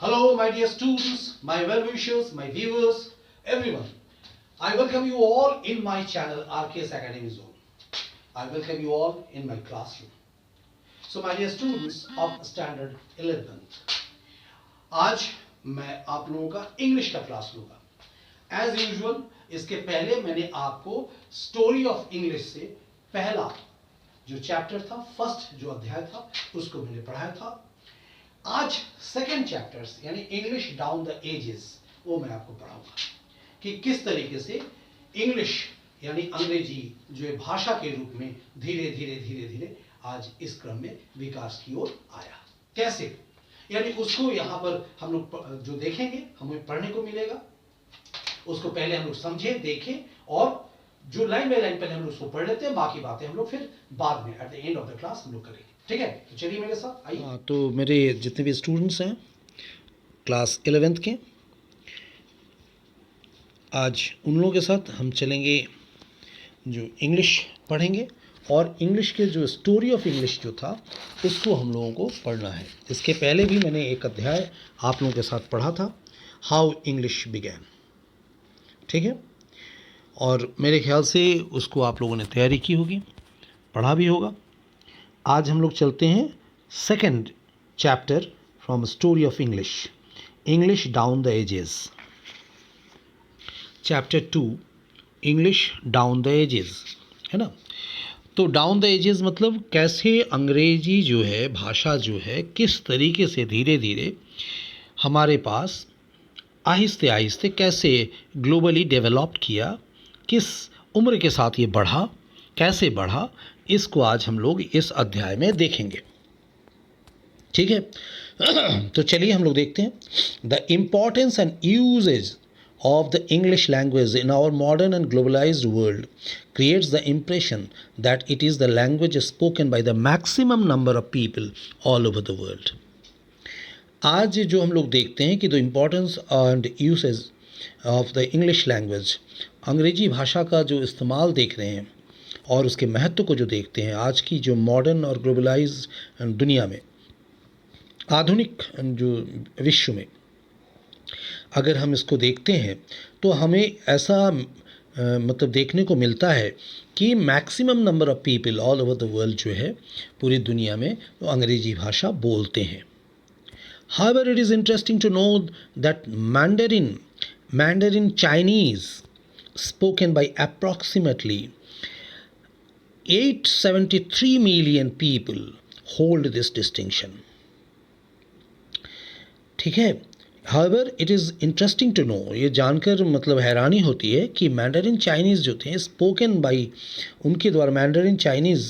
Hello, my dear students, my well-wishers, my viewers, everyone. I welcome you all in my channel RKS Academy Zone. I welcome you all in my classroom. So, my dear students of Standard 11th, आज मैं आप लोगों का English का class लूँगा. As usual इसके पहले मैंने आपको स्टोरी ऑफ इंग्लिश से पहला जो चैप्टर था, फर्स्ट जो अध्याय था, उसको मैंने पढ़ाया था. आज सेकंड चैप्टर्स यानी इंग्लिश डाउन द एजेस वो मैं आपको पढ़ाऊंगा कि किस तरीके से इंग्लिश यानी अंग्रेजी जो है भाषा के रूप में धीरे धीरे आज इस क्रम में विकास की ओर आया. कैसे यानी उसको यहाँ पर हम लोग जो देखेंगे हमें पढ़ने को मिलेगा. उसको पहले हम लोग समझें, देखें और जो लाइन बाय लाइन पहले हम लोग उसको पढ़ लेते हैं. बाकी बातें हम लोग फिर बाद में at the end of the class हम लोग करेंगे. ठीक है, तो चलिए मेरे साथ आइए. तो मेरे जितने भी स्टूडेंट्स हैं क्लास 11th के, आज उन लोगों के साथ हम चलेंगे जो इंग्लिश पढ़ेंगे और इंग्लिश के जो स्टोरी ऑफ इंग्लिश जो था उसको हम लोगों को पढ़ना है. इसके पहले भी मैंने एक अध्याय आप लोगों के साथ पढ़ा था, हाउ इंग्लिश बिगैन. ठीक है, और मेरे ख्याल से उसको आप लोगों ने तैयारी की होगी, पढ़ा भी होगा. आज हम लोग चलते हैं second chapter from story of English, English down the ages. Chapter 2 English down the ages है ना. तो डाउन द एजेस मतलब कैसे अंग्रेजी जो है, भाषा जो है, किस तरीके से धीरे धीरे हमारे पास आहिस्ते आहिस्ते कैसे ग्लोबली डेवलप किया, किस उम्र के साथ ये बढ़ा, कैसे बढ़ा, इसको आज हम लोग इस अध्याय में देखेंगे. ठीक है, तो चलिए हम लोग देखते हैं. The importance and usages of the English language in our modern and globalized world creates the impression that it is the language spoken by the maximum number of people all over the world. आज जो हम लोग देखते हैं कि the importance and usage of the English language, अंग्रेजी भाषा का जो इस्तेमाल देख रहे हैं और उसके महत्व को जो देखते हैं आज की जो मॉडर्न और ग्लोबलाइज दुनिया में, आधुनिक जो विश्व में अगर हम इसको देखते हैं तो हमें ऐसा मतलब देखने को मिलता है कि maximum number of people all over the world जो है पूरी दुनिया में वो अंग्रेजी भाषा बोलते हैं. However, it is interesting to know that Mandarin Chinese spoken by approximately 873 million people hold this distinction. ठीक है. However, it is interesting to know, ये जानकर मतलब हैरानी होती है कि मैंडरिन चाइनीज़ जो थे स्पोकन बाई, उनके द्वारा Mandarin Chinese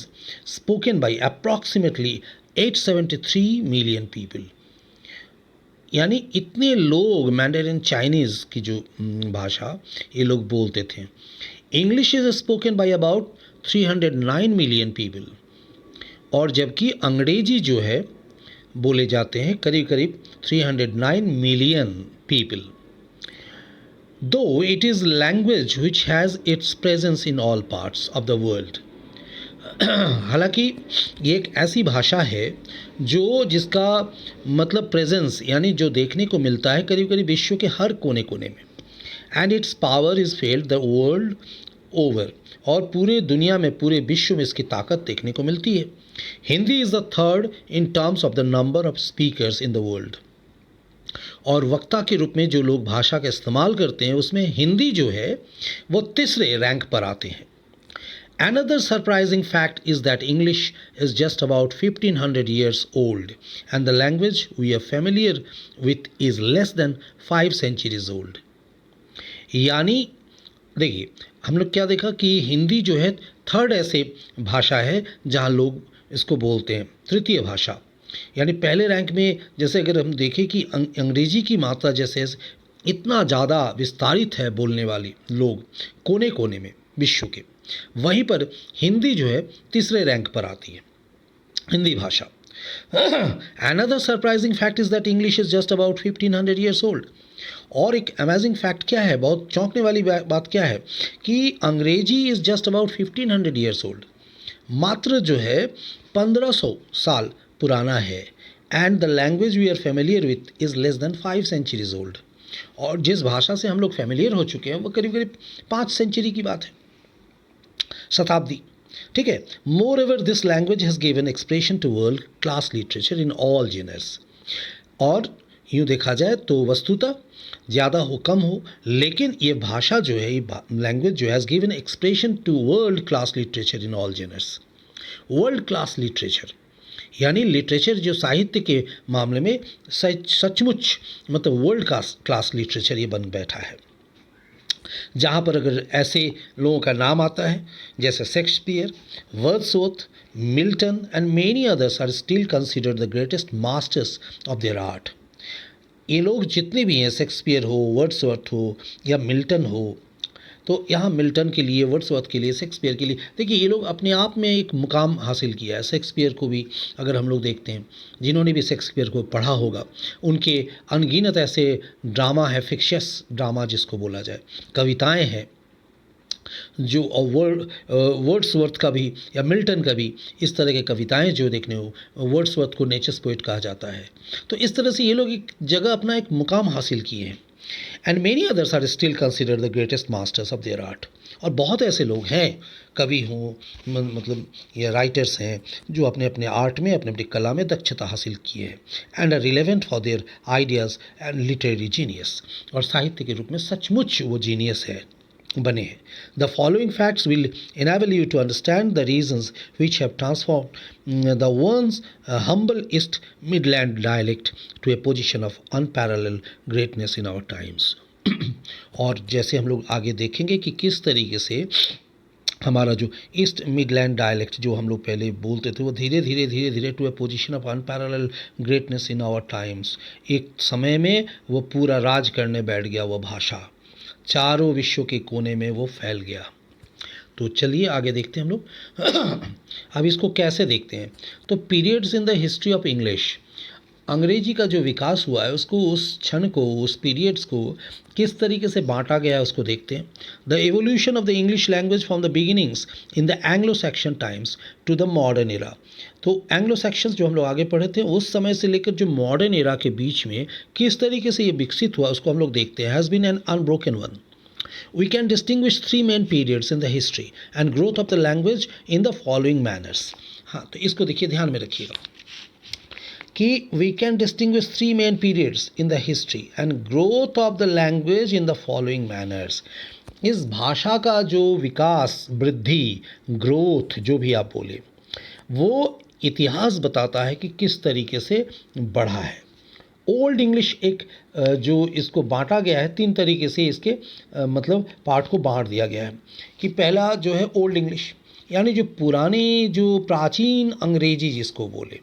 spoken by approximately 873 million people, यानी इतने लोग मैंडरिन चाइनीज़ की जो भाषा ये लोग बोलते थे. English is spoken by about 309 million people, और जबकि अंग्रेजी जो है बोले जाते हैं करीब करीब 309 मिलियन पीपल. दो it is language which has its presence in all parts of the world. हालांकि ये एक ऐसी भाषा है जो जिसका मतलब प्रेजेंस यानी जो देखने को मिलता है करीब करीब विश्व के हर कोने कोने में. And it's power is failed the world over, और पूरे दुनिया में, पूरे विश्व में इसकी ताकत देखने को मिलती है. Hindi is the third in terms of the number of speakers in the world, और वक्ता के रूप में जो लोग भाषा का इस्तेमाल करते हैं उसमें हिंदी जो है वो तीसरे रैंक पर आते हैं. Another surprising fact is that English is just about 1500 years old and the language we are familiar with is less than 5 centuries old. यानी देखिए हम लोग क्या देखा कि हिंदी जो है थर्ड ऐसे भाषा है जहाँ लोग इसको बोलते हैं, तृतीय भाषा. यानी पहले रैंक में जैसे अगर हम देखें कि अंग्रेजी की मात्रा जैसे इतना ज़्यादा विस्तारित है बोलने वाली लोग कोने कोने में विश्व के, वहीं पर हिंदी जो है तीसरे रैंक पर आती है, हिंदी भाषा. Another surprising fact is that English is just about 1500 years old. और एक अमेजिंग फैक्ट क्या है, बहुत चौंकने वाली बात क्या है कि अंग्रेजी is just about 1500 years old, मात्र जो है 1500 साल पुराना है. And the language we are familiar with is less than 5 centuries old. और जिस भाषा से हम लोग फेमिलियर हो चुके हैं वो करीब करीब 5 सेंचुरी की बात है, शताब्दी। ठीक है। Moreover this language has given expression to world class literature in all genres. और यूँ देखा जाए तो वस्तुतः ज़्यादा हो कम हो, लेकिन ये भाषा जो है, ये लैंग्वेज जो has given expression to world class literature in all genres. World class literature यानी लिटरेचर जो साहित्य के मामले में सचमुच मतलब वर्ल्ड क्लास लिटरेचर ये बन बैठा है, जहाँ पर अगर ऐसे लोगों का नाम आता है जैसे Shakespeare, Wordsworth, Milton and many others are still considered the greatest masters of their art. ये लोग जितने भी हैं, शेक्सपियर हो, वर्ड्सवर्थ हो या मिल्टन हो, तो यहाँ मिल्टन के लिए, वर्ड्सवर्थ के लिए, शेक्सपियर के लिए, देखिए ये लोग अपने आप में एक मुकाम हासिल किया है। शेक्सपियर को भी अगर हम लोग देखते हैं, जिन्होंने भी शेक्सपियर को पढ़ा होगा, उनके अनगिनत ऐसे ड्रामा है, फिक्शियस ड्रामा जिसको बोला जाए, कविताएं हैं जो वर्ड्सवर्थ का भी या मिल्टन का भी इस तरह के कविताएं जो देखने हो, वर्ड्सवर्थ को नेचर्स पोएट कहा जाता है। तो इस तरह से ये लोग एक जगह अपना एक मुकाम हासिल किए हैं। And many others are still considered the greatest masters of their art. और बहुत ऐसे लोग हैं, कवि हों, मतलब ये राइटर्स हैं, जो अपने अपने आर्ट में, अपने अपनी कला में दक्षता हासिल किए हैं। And are relevant for their ideas and literary genius. और साहित्य के रूप में सचमुच वो जीनियस है, बने हैं। The following facts will enable you to understand the reasons which have transformed the once humble East Midland dialect to a position of unparalleled greatness in our times. और जैसे हम लोग आगे देखेंगे कि किस तरीके से हमारा जो ईस्ट मिडलैंड डायलेक्ट जो हम लोग पहले बोलते थे, वो धीरे धीरे to a position of unparalleled greatness in our times, एक समय में वो पूरा राज करने बैठ गया, वो भाषा चारों विश्व के कोने में वो फैल गया। तो चलिए आगे देखते हैं हम लोग। अब इसको कैसे देखते हैं, तो periods in the history of English, अंग्रेजी का जो विकास हुआ है उसको, उस क्षण को, उस पीरियड्स को किस तरीके से बांटा गया है उसको देखते हैं। The evolution of the English language from the beginnings in the Anglo Saxon times to the modern era. तो एंग्लो सेक्शंस जो हम लोग आगे पढ़े थे, उस समय से लेकर जो मॉडर्न एरा के बीच में किस तरीके से ये विकसित हुआ उसको हम लोग देखते हैं। Has been an unbroken one. We can distinguish 3 main periods in the history and growth of the language in the following manners. हाँ, तो इसको देखिए, ध्यान में रखिएगा कि we can distinguish 3 main periods in the history and growth of the language in the following manners. इस भाषा का जो विकास, वृद्धि, ग्रोथ जो भी आप बोले, वो इतिहास बताता है कि किस तरीके से बढ़ा है। ओल्ड इंग्लिश एक जो इसको बांटा गया है 3 तरीके से, इसके मतलब पार्ट को बांट दिया गया है कि पहला जो है ओल्ड इंग्लिश, यानी जो पुरानी, जो प्राचीन अंग्रेजी जिसको बोले,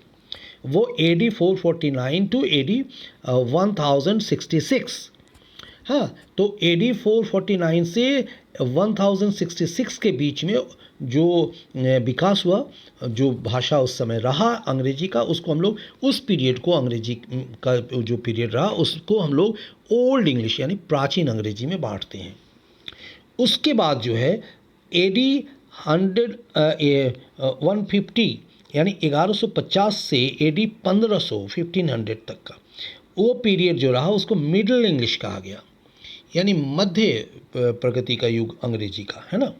वो AD 449 टू AD 1066। हाँ, तो AD 449 से 1066 के बीच में जो विकास हुआ, जो भाषा उस समय रहा अंग्रेजी का, उसको हम लोग, उस पीरियड को, अंग्रेजी का जो पीरियड रहा उसको हम लोग ओल्ड इंग्लिश यानी प्राचीन अंग्रेजी में बांटते हैं। उसके बाद जो है AD 150 यानी 1150 से AD 1500 तक का वो पीरियड जो रहा उसको मिडिल इंग्लिश कहा गया, यानी मध्य प्रगति का युग अंग्रेजी का, है ना।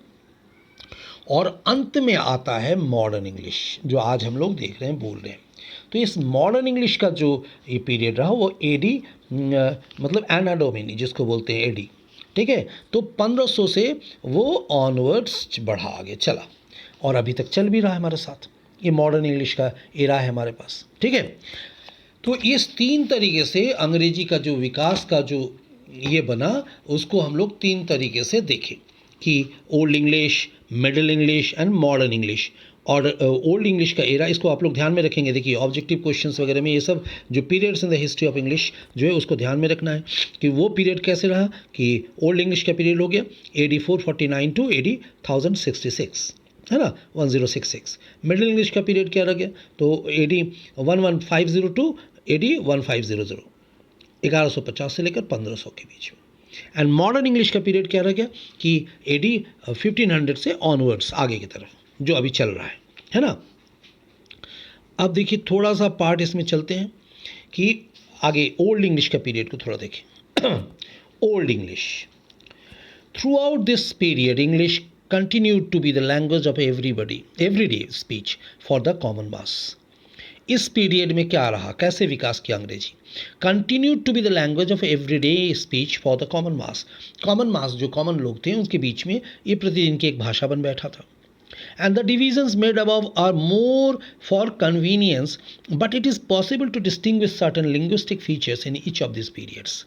और अंत में आता है मॉडर्न इंग्लिश, जो आज हम लोग देख रहे हैं, बोल रहे हैं। तो इस मॉडर्न इंग्लिश का जो ये पीरियड रहा वो AD मतलब एना डोमिनी जिसको बोलते हैं AD, ठीक है। तो 1500 से वो ऑनवर्ड्स बढ़ा, आगे चला और अभी तक चल भी रहा है हमारे साथ। ये मॉडर्न इंग्लिश का एरा है हमारे पास, ठीक है। तो इस 3 तरीके से अंग्रेजी का जो विकास का जो ये बना, उसको हम लोग 3 तरीके से देखें कि old English, middle English and modern English. और ओल्ड इंग्लिश का एरा, इसको आप लोग ध्यान में रखेंगे। देखिए ऑब्जेक्टिव क्वेश्चंस वगैरह में ये सब जो periods in the history of English जो है उसको ध्यान में रखना है कि वो पीरियड कैसे रहा। कि ओल्ड इंग्लिश का पीरियड हो गया AD 449 टू AD 1066, है ना, 1066। मिडिल इंग्लिश का पीरियड क्या रह गया, तो AD 1150 टू AD 1500, 1150 से लेकर 1500 के बीच में। एंड मॉडर्न इंग्लिश का पीरियड क्या रह गया कि AD 1500 से ऑनवर्ड्स, आगे की तरफ जो अभी चल रहा है ना। अब देखिए थोड़ा सा पार्ट इसमें चलते हैं कि आगे ओल्ड इंग्लिश का पीरियड को थोड़ा देखें. Old English. Throughout this period, English continued to be the language of everyday speech for the common mass. इस पीरियड में क्या रहा, कैसे विकास किया अंग्रेजी? Continued to be the language of everyday speech for the common mass. Common mass जो common लोग थे उनके बीच में ये प्रतिदिन की एक भाषा बन बैठा था. And the divisions made above are more for convenience, but it is possible to distinguish certain linguistic features in each of these periods.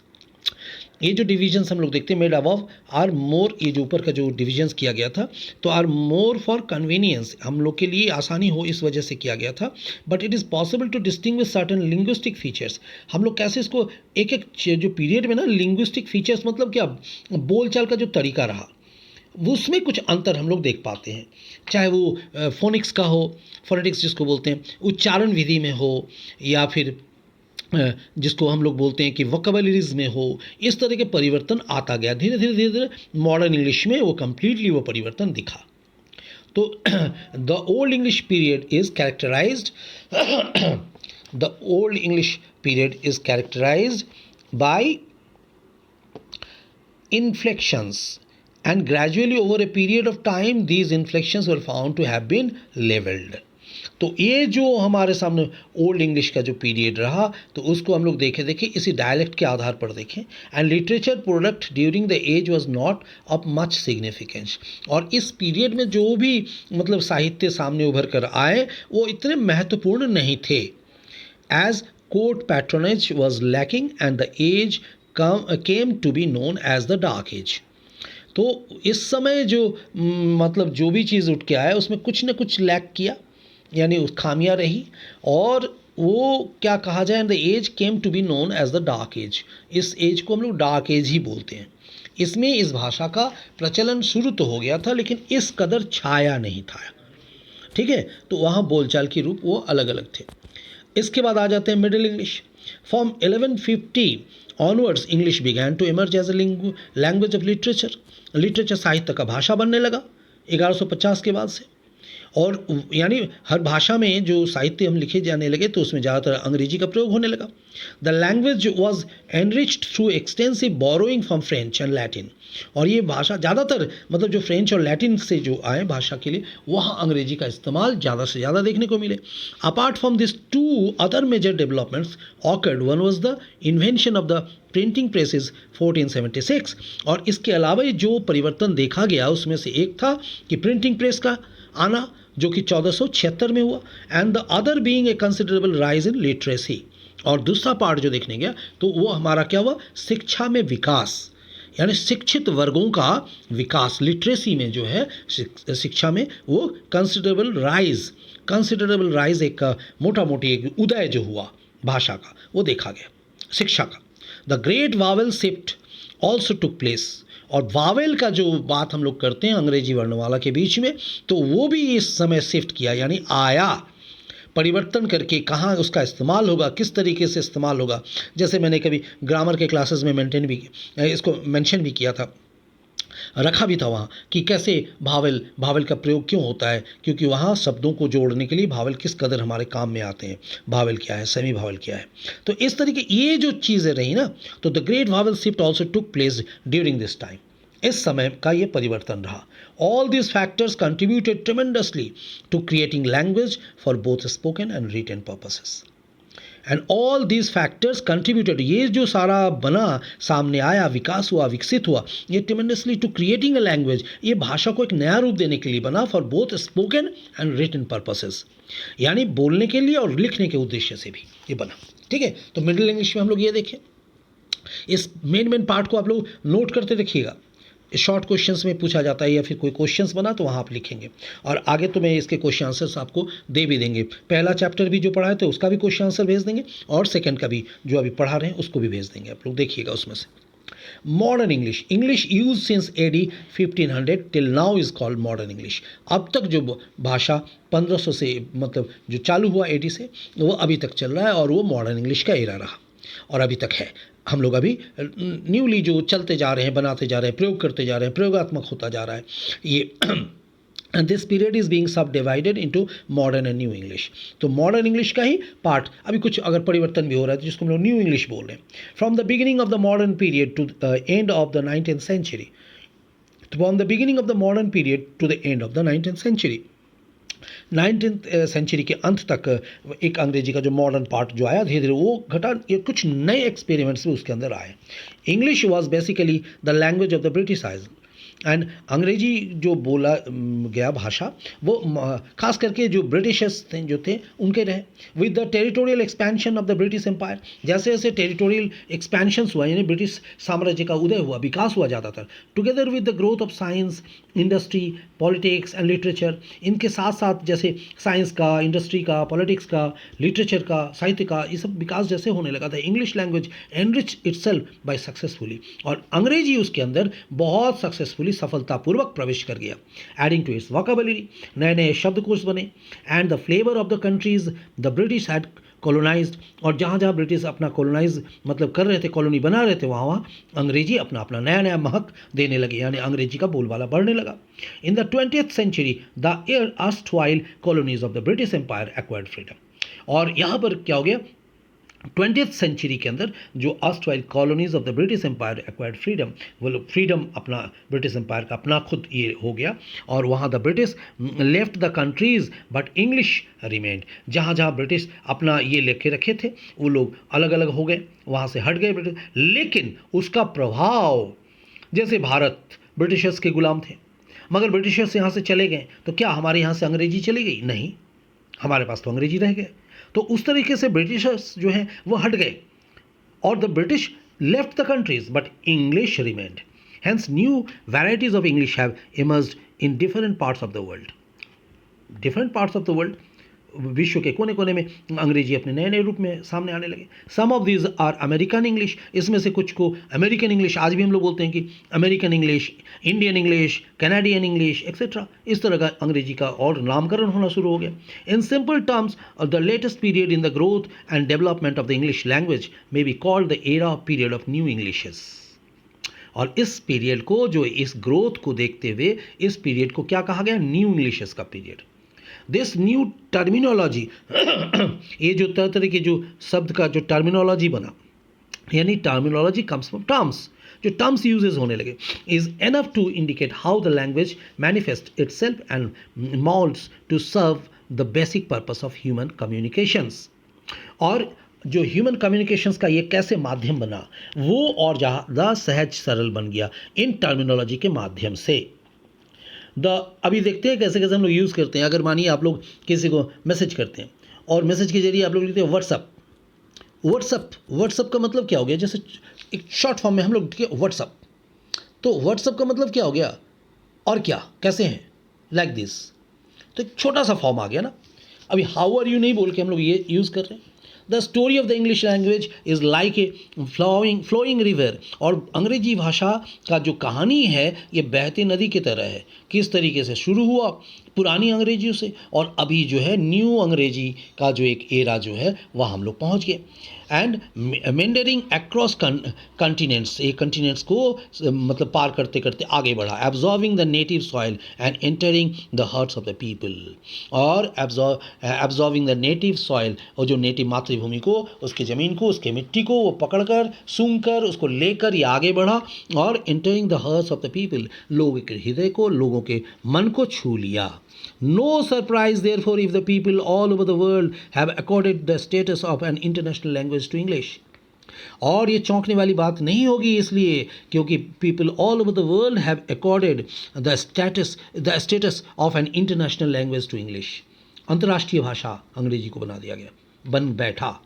ये जो डिविजन्स हम लोग देखते हैं मेड अबव आर मोर, ये जो ऊपर का जो डिविजन्स किया गया था तो आर मोर फॉर कन्वीनियंस, हम लोग के लिए आसानी हो इस वजह से किया गया था. But it is possible to distinguish certain linguistic features. हम लोग कैसे इसको एक एक जो पीरियड में ना लिंग्विस्टिक फीचर्स मतलब क्या, बोलचाल का जो तरीका रहा उसमें कुछ अंतर हम लोग देख पाते हैं, चाहे वो फोनिक्स का हो, फोनेटिक्स जिसको बोलते हैं, उच्चारण विधि में हो, या फिर जिसको हम लोग बोलते हैं कि वोकैबुलरीज में हो. इस तरह के परिवर्तन आता गया धीरे धीरे मॉडर्न इंग्लिश में वो कम्प्लीटली वो परिवर्तन दिखा. तो the Old English period is characterized by inflections, and gradually over a period of time these inflections were found to have been leveled. तो ये जो हमारे सामने ओल्ड इंग्लिश का जो पीरियड रहा तो उसको हम लोग देखें इसी डायलेक्ट के आधार पर देखें. And literature product during the age was not of much significance. और इस पीरियड में जो भी मतलब साहित्य सामने उभर कर आए वो इतने महत्वपूर्ण नहीं थे. As court patronage was lacking and the age came to be known as the dark age. तो इस समय जो मतलब जो भी चीज़ उठ के आया उसमें कुछ न कुछ लैक किया, यानी उस खामियां रही, और वो क्या कहा जाए, the age came to be known as the dark age. इस एज को हम लोग डार्क एज ही बोलते हैं. इसमें इस भाषा का प्रचलन शुरू तो हो गया था लेकिन इस कदर छाया नहीं था. ठीक है, तो वहाँ बोलचाल के रूप वो अलग अलग थे. इसके बाद आ जाते हैं Middle English. From 1150 onwards English began to emerge as a language of literature साहित्य का भाषा बनने लगा 1150 के बाद से. और यानी हर भाषा में जो साहित्य हम लिखे जाने लगे तो उसमें ज़्यादातर अंग्रेजी का प्रयोग होने लगा. The language was enriched through extensive borrowing from French and Latin. और ये भाषा ज़्यादातर मतलब जो फ्रेंच और लैटिन से जो आए भाषा के लिए वहाँ अंग्रेजी का इस्तेमाल ज़्यादा से ज़्यादा देखने को मिले. Apart from this two other major developments occurred. One was the invention of the printing presses 1476. और इसके अलावा जो परिवर्तन देखा गया उसमें से एक था कि प्रिंटिंग प्रेस का आना जो कि 1476 में हुआ. And the other being a considerable rise in literacy. और दूसरा पार्ट जो देखने गया तो वो हमारा क्या हुआ, शिक्षा में विकास, यानी शिक्षित वर्गों का विकास. लिटरेसी में जो है शिक्षा में वो कंसिडरेबल राइज एक मोटा मोटी एक उदय जो हुआ भाषा का वो देखा गया शिक्षा का. The great Wavell shift also took place. और वावेल का जो बात हम लोग करते हैं अंग्रेजी वर्णमाला के बीच में तो वो भी इस समय शिफ्ट किया, यानी आया, परिवर्तन करके कहाँ उसका इस्तेमाल होगा, किस तरीके से इस्तेमाल होगा. जैसे मैंने कभी ग्रामर के क्लासेस में इसको मेंशन भी किया था, रखा भी था वहाँ कि कैसे भावेल का प्रयोग क्यों होता है, क्योंकि वहाँ शब्दों को जोड़ने के लिए भावेल किस कदर हमारे काम में आते हैं. भावेल क्या है, सेमी भावेल क्या है. तो इस तरीके ये जो चीज़ें रही ना, तो the great vowel shift also took place during this time. इस समय का ये परिवर्तन रहा. All these factors contributed tremendously to creating language for both spoken and written purposes. And all these factors contributed, ये जो सारा बना, सामने आया, विकास हुआ, विकसित हुआ, ये tremendously to creating a language, ये भाषा को एक नया रूप देने के लिए बना for both spoken and written purposes, यानी बोलने के लिए और लिखने के उद्देश्य से भी ये बना. ठीक है, तो मिडिल इंग्लिश में हम लोग ये देखें. इस मेन पार्ट को आप लोग नोट करते रखिएगा. शॉर्ट क्वेश्चंस में पूछा जाता है या फिर कोई क्वेश्चंस बना तो वहाँ आप लिखेंगे, और आगे तो मैं इसके क्वेश्चन आंसर्स आपको दे भी देंगे. पहला चैप्टर भी जो पढ़ा है तो उसका भी क्वेश्चन आंसर भेज देंगे, और सेकंड का भी जो अभी पढ़ा रहे हैं उसको भी भेज देंगे. आप लोग देखिएगा उसमें से. Modern English use since AD 1500 till now is called modern English. अब तक जो भाषा 1500 से मतलब जो चालू हुआ AD से वो अभी तक चल रहा है, और वो मॉडर्न इंग्लिश का एरा रहा और अभी तक है. हम लोग अभी न्यूली जो चलते जा रहे हैं, बनाते जा रहे हैं, प्रयोग करते जा रहे हैं, प्रयोगात्मक होता जा रहा है. ये and this period is being subdivided into modern and new English. तो मॉडर्न इंग्लिश का ही पार्ट अभी कुछ अगर परिवर्तन भी हो रहा है तो जिसको हम लोग न्यू इंग्लिश बोल रहे हैं. From the beginning of the modern period to end of the 19th century, from the beginning of the modern period to the end of the 19th century, 19th century के अंत तक एक अंग्रेजी का जो मॉडर्न पार्ट जो आया धीरे धीरे वो घटा, ये कुछ नए एक्सपेरिमेंट्स भी उसके अंदर आए. English was basically the language of the Britishers, and अंग्रेजी जो बोला गया भाषा वो खास करके जो ब्रिटिशर्स थे जो थे उनके रहे. With the territorial expansion of the British empire, जैसे जैसे टेरिटोरियल एक्सपेंशंस हुआ यानी ब्रिटिश साम्राज्य का उदय हुआ, विकास हुआ जाता था, together with the growth of science, industry, politics and literature, इनके साथ साथ जैसे साइंस का, इंडस्ट्री का, पॉलिटिक्स का, लिटरेचर का, साहित्य का, ये सब विकास जैसे होने लगा था, English language enrich itself by successfully, और अंग्रेजी उसके अंदर बहुत सक्सेसफुली सफलतापूर्वक प्रवेश कर गया. एडिंग टू इट्स वोकैबुलरी, नए नए शब्दकोश बने, and the flavour of the countries the British had colonised, और जहाँ जहाँ ब्रिटिश अपना कॉलोनाइज मतलब कर रहे थे, कॉलोनी बना रहे थे, वहाँ वहाँ अंग्रेजी अपना अपना नया नया महक देने लगे, यानी अंग्रेजी का बोलबाला बढ़ने लगा. In the 20th century the erstwhile colonies of the British Empire acquired freedom. और यहाँ पर क्या हो गया, 20th सेंचुरी के अंदर जो erstwhile colonies of the British empire acquired freedom, वो लोग फ्रीडम अपना ब्रिटिश एम्पायर का अपना खुद ये हो गया, और वहाँ the British left the countries but English remained, जहाँ जहाँ ब्रिटिश अपना ये लेके रखे थे वो लोग अलग अलग हो गए, वहाँ से हट गए ब्रिटिश, लेकिन उसका प्रभाव, जैसे भारत ब्रिटिशर्स के गुलाम थे, मगर ब्रिटिशर्स यहाँ से चले गए तो क्या हमारे यहाँ से अंग्रेजी चली गई? नहीं, हमारे पास तो अंग्रेजी रह गए. तो उस तरीके से ब्रिटिशर्स जो हैं वो हट गए, और the British left the countries but English remained. Hence new varieties of English have emerged in different parts of the world. Different parts of the world, विश्व के कोने कोने में अंग्रेजी अपने नए नए रूप में सामने आने लगे. Some of these are American English, इसमें से कुछ को अमेरिकन इंग्लिश, आज भी हम लोग बोलते हैं कि American English, Indian English, Canadian English etcetera, इस तरह का अंग्रेजी का और नामकरण होना शुरू हो गया. In simple terms the latest period in the growth and development of the English language may be called the era period of new Englishes. और इस पीरियड को, जो इस ग्रोथ को देखते हुए इस पीरियड को क्या कहा गया? न्यू इंग्लिशेस का पीरियड. दिस न्यू टर्मिनोलॉजी, ये जो तरह तरह के जो शब्द का जो टर्मिनोलॉजी बना, यानी टर्मिनोलॉजी कम्स फ्रॉम टर्म्स, जो टर्म्स यूजेस होने लगे, is enough to indicate how the language manifest itself and moulds to serve the basic purpose of human communications. और जो ह्यूमन कम्युनिकेशंस का ये कैसे माध्यम बना, वो और ज़्यादा सहज सरल बन गया इन टर्मिनोलॉजी के माध्यम से. अभी देखते हैं कैसे कैसे हम लोग यूज़ करते हैं. अगर मानिए आप लोग किसी को मैसेज करते हैं और मैसेज के जरिए आप लोग लिखते हैं व्हाट्सअप. व्हाट्सअप का मतलब क्या हो गया? जैसे एक शॉर्ट फॉर्म में हम लोग व्हाट्सअप, तो व्हाट्सअप का मतलब क्या हो गया? और क्या, कैसे हैं, लाइक दिस. तो एक छोटा सा फॉर्म आ गया ना. अभी हाउ आर यू नहीं बोल के हम लोग ये यूज़ कर रहे हैं. The story of the English language is like a flowing river. और अंग्रेजी भाषा का जो कहानी है ये बहती नदी की तरह है. किस तरीके से शुरू हुआ पुरानी अंग्रेजियों से, और अभी जो है न्यू अंग्रेजी का जो एक एरा जो है वह हम लोग पहुंच गए. एंड मेंडरिंग अक्रॉस कंटिनेंट्स, ये कंटिनेंट्स को मतलब पार करते करते आगे बढ़ा. Absorbing the native soil and entering the hearts of the people. और एब्जॉर्विंग द नेटिव सॉइल, और जो नेटिव मातृभूमि को, उसकी ज़मीन को, उसके मिट्टी को वो पकड़कर, सूंघकर, उसको लेकर ये आगे बढ़ा. और entering the hearts of the people, लोगों के हृदय को, लोगों के मन को छू लिया. No surprise therefore if the people all over the world have accorded the status of an international language to English. और ये चौंकने वाली बात नहीं होगी इसलिए क्योंकि people all over the world have accorded the status of an international language to English. अंतर्राष्ट्रीय भाषा अंग्रेजी को बना दिया गया, बन बैठा.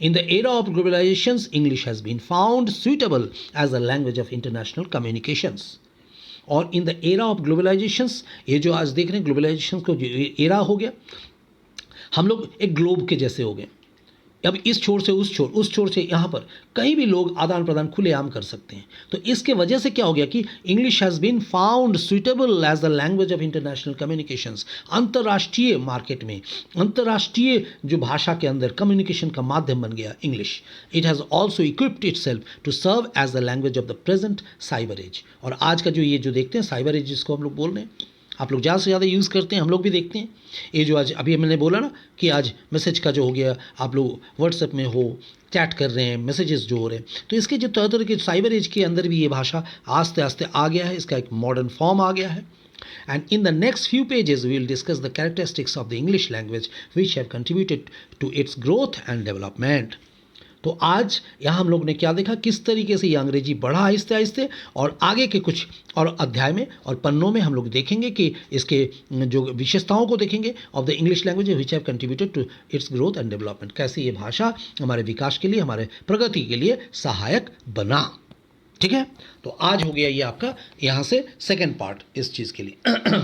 In the era of globalizations, English has been found suitable as a language of international communications. और इन द एरा ऑफ ग्लोबलाइजेशंस, ये जो आज देख रहे हैं ग्लोबलाइजेशन को जो एरा हो गया, हम लोग एक ग्लोब के जैसे हो गए. अब इस छोर से उस छोर से यहाँ पर कहीं भी लोग आदान प्रदान खुलेआम कर सकते हैं. तो इसके वजह से क्या हो गया कि English has been found suitable as the language of international communications. अंतर्राष्ट्रीय मार्केट में, अंतर्राष्ट्रीय जो भाषा के अंदर कम्युनिकेशन का माध्यम बन गया English. It has also equipped itself to serve as the language of the present cyber age. और आज का जो ये जो देखते हैं साइबर एज जिसको हम लोग बोल रहे हैं, आप लोग ज़्यादा से ज़्यादा यूज़ करते हैं, हम लोग भी देखते हैं। ये जो आज अभी मैंने बोला ना कि आज मैसेज का जो हो गया, आप लोग व्हाट्सएप में हो, चैट कर रहे हैं, मैसेजेस जो हो रहे हैं, तो इसके जो तरह तरह के साइबर एज के अंदर भी ये भाषा आस्ते आस्ते आ गया है, इसका एक मॉडर्न फॉर्म आ गया है. And in the next few pages, we will discuss the characteristics of the English language which have contributed to its growth and development. तो आज यहाँ हम लोग ने क्या देखा, किस तरीके से ये अंग्रेजी बढ़ा आहिस्ते आहिस्ते, और आगे के कुछ और अध्याय में और पन्नों में हम लोग देखेंगे कि इसके जो विशेषताओं को देखेंगे of the English language which have contributed to its growth and development, कैसे ये भाषा हमारे विकास के लिए, हमारे प्रगति के लिए सहायक बना. ठीक है, तो आज हो गया ये आपका यहाँ से सेकेंड पार्ट इस चीज़ के लिए.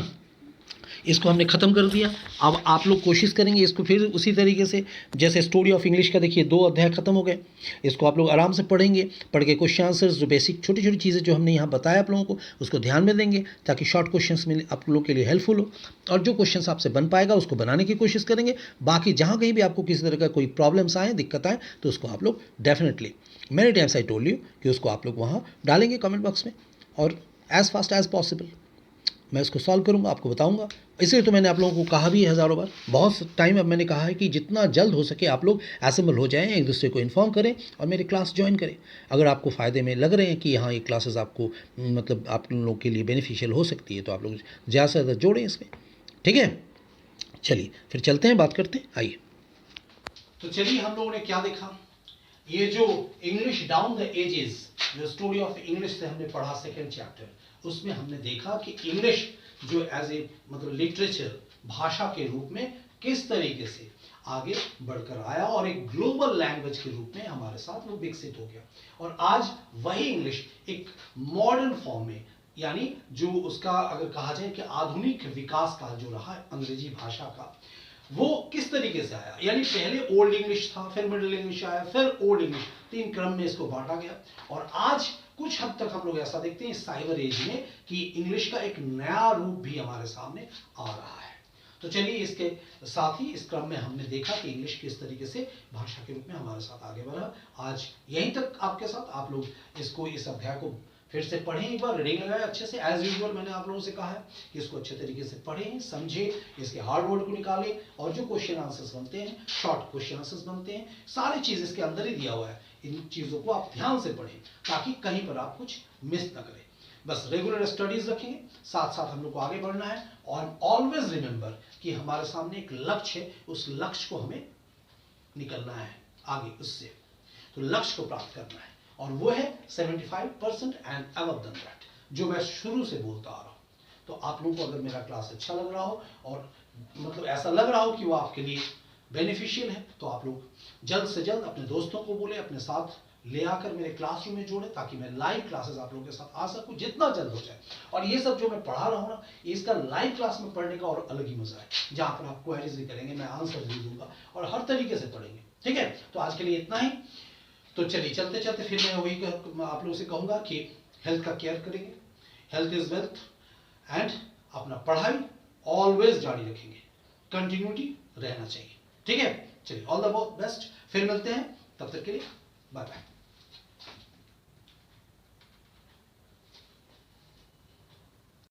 इसको हमने ख़त्म कर दिया. अब आप लोग कोशिश करेंगे इसको फिर उसी तरीके से, जैसे स्टोरी ऑफ इंग्लिश का देखिए 2 अध्याय ख़त्म हो गए. इसको आप लोग आराम से पढ़ेंगे, पढ़ के क्वेश्चन आंसर्स जो बेसिक छोटी छोटी चीज़ें जो हमने यहाँ बताया आप लोगों को, उसको ध्यान में देंगे ताकि शॉर्ट क्वेश्चंस में आप लोगों के लिए हेल्पफुल हो. और जो क्वेश्चंस आपसे बन पाएगा उसको बनाने की कोशिश करेंगे. बाकी जहाँ कहीं भी आपको किसी तरह का कोई प्रॉब्लम्स आए, दिक्कत आए, तो उसको आप लोग definitely, many times I told you कि उसको आप लोग वहाँ डालेंगे कमेंट बॉक्स में, और एज़ फास्ट एज़ पॉसिबल मैं इसको सॉल्व करूंगा, आपको बताऊंगा. इसलिए तो मैंने आप लोगों को कहा भी है हज़ारों बार, बहुत टाइम अब मैंने कहा है कि जितना जल्द हो सके आप लोग असेंबल हो जाएं, एक दूसरे को इन्फॉर्म करें और मेरी क्लास ज्वाइन करें. अगर आपको फ़ायदे में लग रहे हैं कि हाँ ये क्लासेस आपको मतलब आप लोगों के लिए बेनिफिशियल हो सकती है, तो आप लोग ज़्यादा से ज़्यादा जोड़ें इसमें. ठीक है, चलिए फिर चलते हैं, बात करते हैं. आइए, तो चलिए हम लोगों ने क्या देखा, ये जो इंग्लिश डाउन द एजेस, जो स्टोरी ऑफ इंग्लिश से हमने पढ़ा सेकेंड चैप्टर, उसमें हमने देखा कि इंग्लिश जो एज ए मतलब लिटरेचर, भाषा के रूप में किस तरीके से आगे बढ़कर आया और एक ग्लोबल लैंग्वेज के रूप में हमारे साथ वो विकसित हो गया. और आज वही इंग्लिश एक मॉडर्न फॉर्म में, यानी जो उसका अगर कहा जाए कि आधुनिक विकास काल जो रहा अंग्रेजी भाषा का, वो किस तरीके से आया. यानी पहले ओल्ड इंग्लिश था, फिर मिडिल इंग्लिश आया, फिर ओल्ड इंग्लिश, 3 क्रम में इसको बांटा गया. और आज कुछ हद तक हम लोग ऐसा देखते हैं साइबर एज में कि इंग्लिश का एक नया रूप भी हमारे सामने आ रहा है. तो चलिए इसके साथ ही इस क्रम में हमने देखा कि इंग्लिश किस तरीके से भाषा के रूप में हमारे साथ आगे बढ़ा. आज यहीं तक आपके साथ, आप लोग इसको, इस अध्याय को फिर से पढ़ें, एक बार रीडिंग लगाएं अच्छे से. एज यूजुअल मैंने आप लोगों से कहा है कि इसको अच्छे तरीके से पढ़ें, समझें, इसके हार्ड वर्ड को निकालें, और जो क्वेश्चन आंसर्स बनते हैं, शॉर्ट क्वेश्चन आंसर्स बनते हैं, सारी चीज़ इसके अंदर ही दिया हुआ है. इन चीज़ों को आप ध्यान से पढ़ें ताकि कहीं पर आप कुछ मिस ना करें. बस रेगुलर स्टडीज रखेंगे, साथ साथ हम लोग को आगे बढ़ना है. और ऑलवेज रिमेंबर कि हमारे सामने एक लक्ष्य है, उस लक्ष्य को हमें निकलना है आगे उससे. तो लक्ष्य को प्राप्त करना है, और वो है 75% एंड अबव देन दैट, जो मैं शुरू से बोलता आ रहा हूँ. तो आप लोगों को अगर मेरा क्लास अच्छा लग रहा हो और मतलब ऐसा लग रहा हो कि वो आपके लिए बेनिफिशियल है, तो आप लोग जल्द से जल्द अपने दोस्तों को बोले, अपने साथ ले आकर मेरे क्लासरूम में जोड़े, ताकि मैं लाइव क्लासेस आप लोगों के साथ आ सकूं जितना जल्द हो जाए. और ये सब जो मैं पढ़ा रहा हूँ ना, इसका लाइव क्लास में पढ़ने का और अलग ही मजा है, जहाँ पर आप क्वेरीज भी करेंगे, मैं आंसर भी दूंगा और हर तरीके से पढ़ेंगे. ठीक है, तो आज के लिए इतना ही. तो चलिए चलते चलते फिर मैं वही आप लोगों से कहूँगा कि हेल्थ का केयर करेंगे, हेल्थ इज वेल्थ, एंड अपना पढ़ाई ऑलवेज जारी रखेंगे, कंटिन्यूटी रहना चाहिए. ठीक है, चलिए ऑल द बेस्ट, फिर मिलते हैं, तब तक के लिए बाय बाय.